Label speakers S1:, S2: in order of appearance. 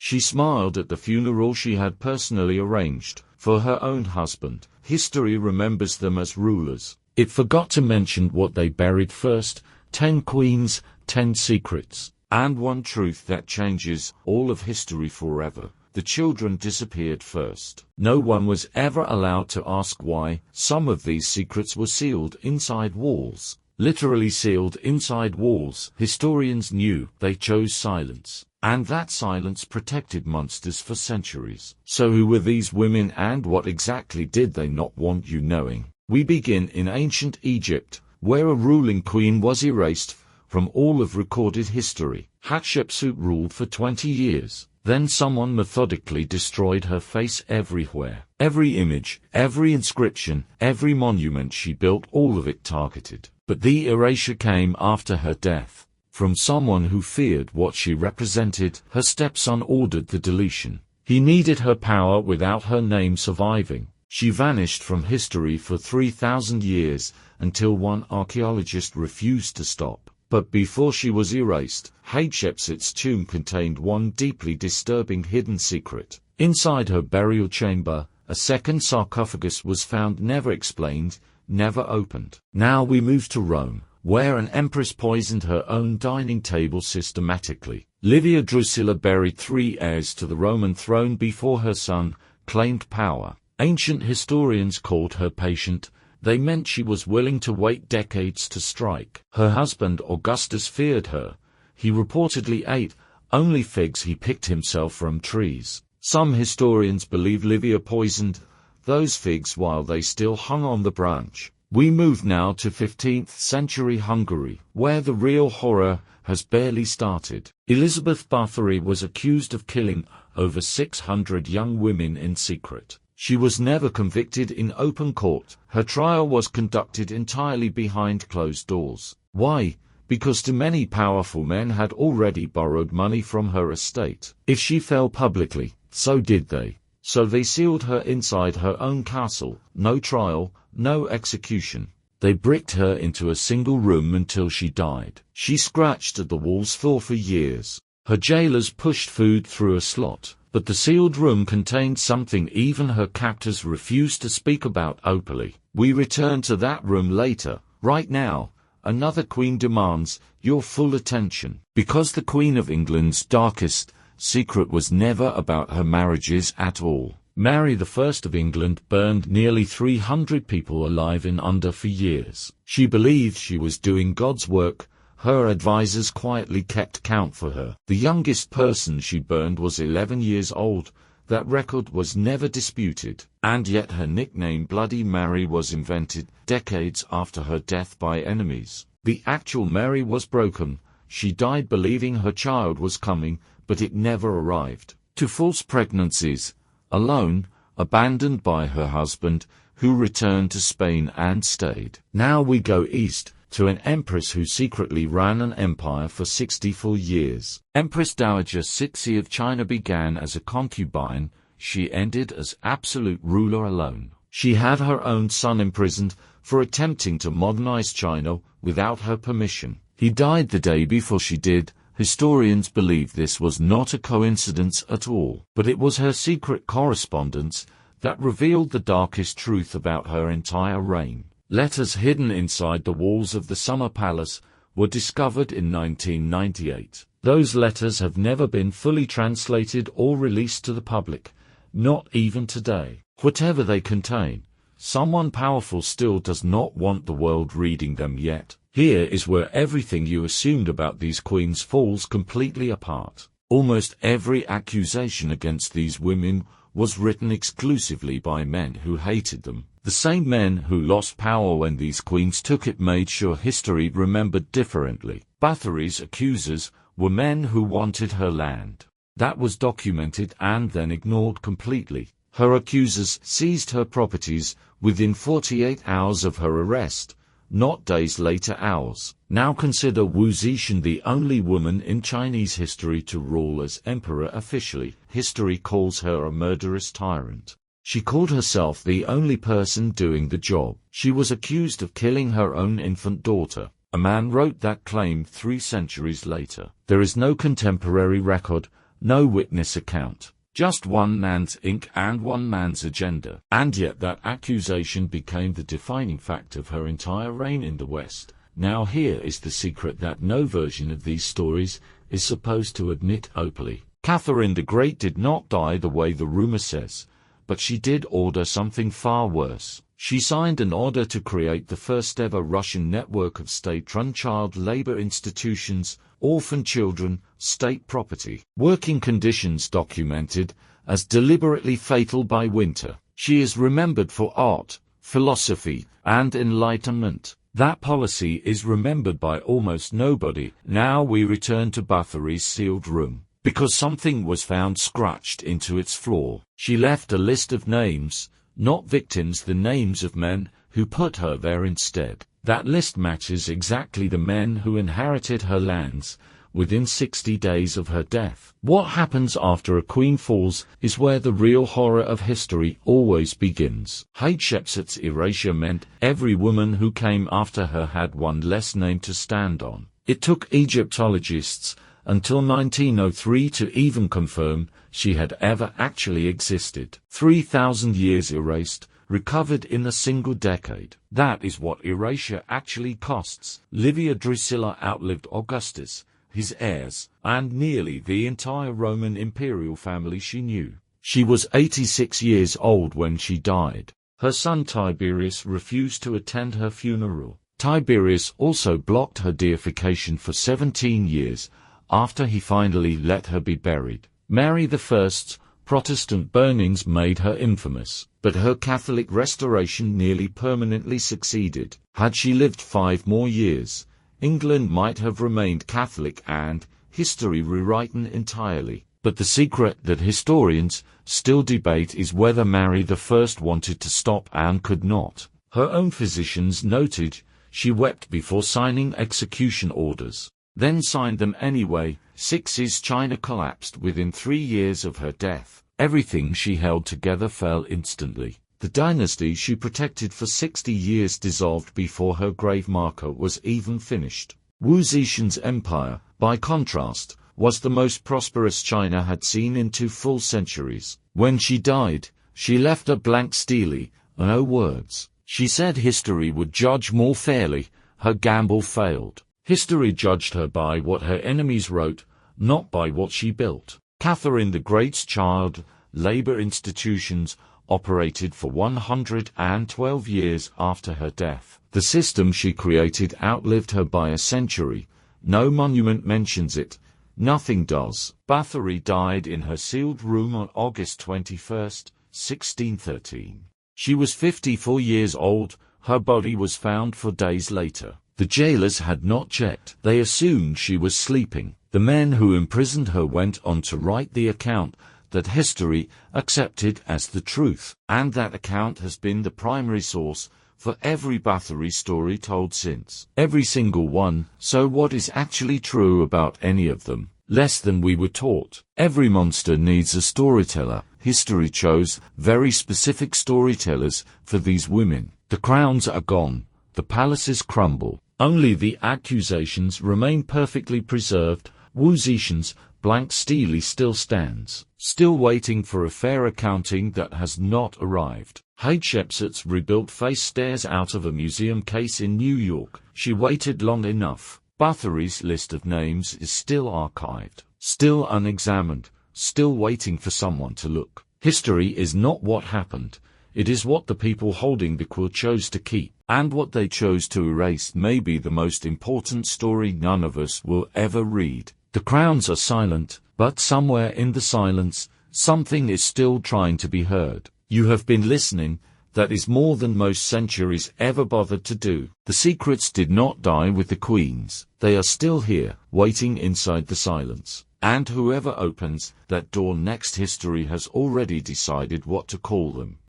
S1: She smiled at the funeral she had personally arranged for her own husband. History remembers them as rulers. It forgot to mention what they buried first: 10 queens, 10 secrets, and one truth that changes all of history forever. The children disappeared first. No one was ever allowed to ask why. Some of these secrets were sealed inside walls. Literally sealed inside walls. Historians knew. They chose silence. And that silence protected monsters for centuries. So who were these women, and what exactly did they not want you knowing? We begin in ancient Egypt, where a ruling queen was erased from all of recorded history. Hatshepsut ruled for 20 years. Then someone methodically destroyed her face everywhere. Every image, every inscription, every monument she built, all of it targeted. But the erasure came after her death. From someone who feared what she represented. Her stepson ordered the deletion. He needed her power without her name surviving. She vanished from history for 3,000 years, until one archaeologist refused to stop. But before she was erased, Hatshepsut's tomb contained one deeply disturbing hidden secret. Inside her burial chamber, a second sarcophagus was found, never explained, never opened. Now we move to Rome, where an empress poisoned her own dining table systematically. Livia Drusilla buried 3 heirs to the Roman throne before her son claimed power. Ancient historians called her patient. They meant she was willing to wait decades to strike. Her husband Augustus feared her. He reportedly ate only figs he picked himself from trees. Some historians believe Livia poisoned those figs while they still hung on the branch. We move now to 15th century Hungary, where the real horror has barely started. Elizabeth Báthory was accused of killing over 600 young women in secret. She was never convicted in open court. Her trial was conducted entirely behind closed doors. Why? Because too many powerful men had already borrowed money from her estate. If she fell publicly, so did they. So they sealed her inside her own castle. No trial, no execution. They bricked her into a single room until she died. She scratched at the walls for years. Her jailers pushed food through a slot. But the sealed room contained something even her captors refused to speak about openly. We return to that room later. Right now, another queen demands your full attention. Because the Queen of England's darkest secret was never about her marriages at all. Mary I of England burned nearly 300 people alive in under 4 years. She believed she was doing God's work. Her advisors quietly kept count for her. The youngest person she burned was 11 years old. That record was never disputed. And yet her nickname Bloody Mary was invented decades after her death by enemies. The actual Mary was broken. She died believing her child was coming, but it never arrived. 2 false pregnancies. Alone, abandoned by her husband, who returned to Spain and stayed. Now we go east, to an empress who secretly ran an empire for 64 years. Empress Dowager Cixi of China began as a concubine. She ended as absolute ruler alone. She had her own son imprisoned for attempting to modernize China without her permission. He died the day before she did. Historians believe this was not a coincidence at all, but it was her secret correspondence that revealed the darkest truth about her entire reign. Letters hidden inside the walls of the Summer Palace were discovered in 1998. Those letters have never been fully translated or released to the public, not even today. Whatever they contain, someone powerful still does not want the world reading them yet. Here is where everything you assumed about these queens falls completely apart. Almost every accusation against these women was written exclusively by men who hated them. The same men who lost power when these queens took it made sure history remembered differently. Báthory's accusers were men who wanted her land. That was documented and then ignored completely. Her accusers seized her properties within 48 hours of her arrest, not days later, hours. Now consider Wu Zetian the only woman in Chinese history to rule as emperor officially. History calls her a murderous tyrant. She called herself the only person doing the job. She was accused of killing her own infant daughter. A man wrote that claim 3 centuries later. There is no contemporary record no witness account. Just one man's ink and one man's agenda. And yet that accusation became the defining fact of her entire reign in the West. Now here is the secret that no version of these stories is supposed to admit openly. Catherine the Great did not die the way the rumor says, but she did order something far worse. She signed an order to create the first ever Russian network of state-run child labor institutions, orphan children, state property, working conditions documented as deliberately fatal by winter. She is remembered for art, philosophy, and enlightenment. That policy is remembered by almost nobody. Now we return to Báthory's sealed room, because something was found scratched into its floor. She left a list of names, not victims, the names of men who put her there instead. That list matches exactly the men who inherited her lands within 60 days of her death. What happens after a queen falls is where the real horror of history always begins. Hatshepsut's erasure meant every woman who came after her had one less name to stand on. It took Egyptologists until 1903 to even confirm she had ever actually existed. 3,000 years erased, recovered in a single decade. That is what erasure actually costs. Livia Drusilla outlived Augustus, his heirs, and nearly the entire Roman imperial family she knew. She was 86 years old when she died. Her son Tiberius refused to attend her funeral. Tiberius also blocked her deification for 17 years after he finally let her be buried. Mary I's Protestant burnings made her infamous, but her Catholic restoration nearly permanently succeeded. Had she lived 5 more years, England might have remained Catholic and history rewritten entirely. But the secret that historians still debate is whether Mary I wanted to stop and could not. Her own physicians noted she wept before signing execution orders, then signed them anyway. 6's China collapsed within 3 years of her death. Everything she held together fell instantly. The dynasty she protected for 60 years dissolved before her grave marker was even finished. Wu Zetian's empire, by contrast, was the most prosperous China had seen in 2 full centuries. When she died, she left a blank stele, no words. She said history would judge more fairly. Her gamble failed. History judged her by what her enemies wrote, not by what she built. Catherine the Great's child labor institutions operated for 112 years after her death. The system she created outlived her by a century. No monument mentions it. Nothing does. Báthory died in her sealed room on August 21, 1613. She was 54 years old. Her body was found 4 days later. The jailers had not checked. They assumed she was sleeping. The men who imprisoned her went on to write the account that history accepted as the truth, and that account has been the primary source for every Báthory story told since. Every single one. So what is actually true about any of them? Less than we were taught. Every monster needs a storyteller. History chose very specific storytellers for these women. The crowns are gone. The palaces crumble. Only the accusations remain perfectly preserved. Wu Zetian's blank stele still stands, still waiting for a fair accounting that has not arrived. Hatshepsut's rebuilt face stares out of a museum case in New York. She waited long enough. Báthory's list of names is still archived, still unexamined, still waiting for someone to look. History is not what happened. It is what the people holding the quill chose to keep, and what they chose to erase may be the most important story none of us will ever read. The crowns are silent, but somewhere in the silence, something is still trying to be heard. You have been listening. That is more than most centuries ever bothered to do. The secrets did not die with the queens. They are still here, waiting inside the silence. And whoever opens that door next, history has already decided what to call them.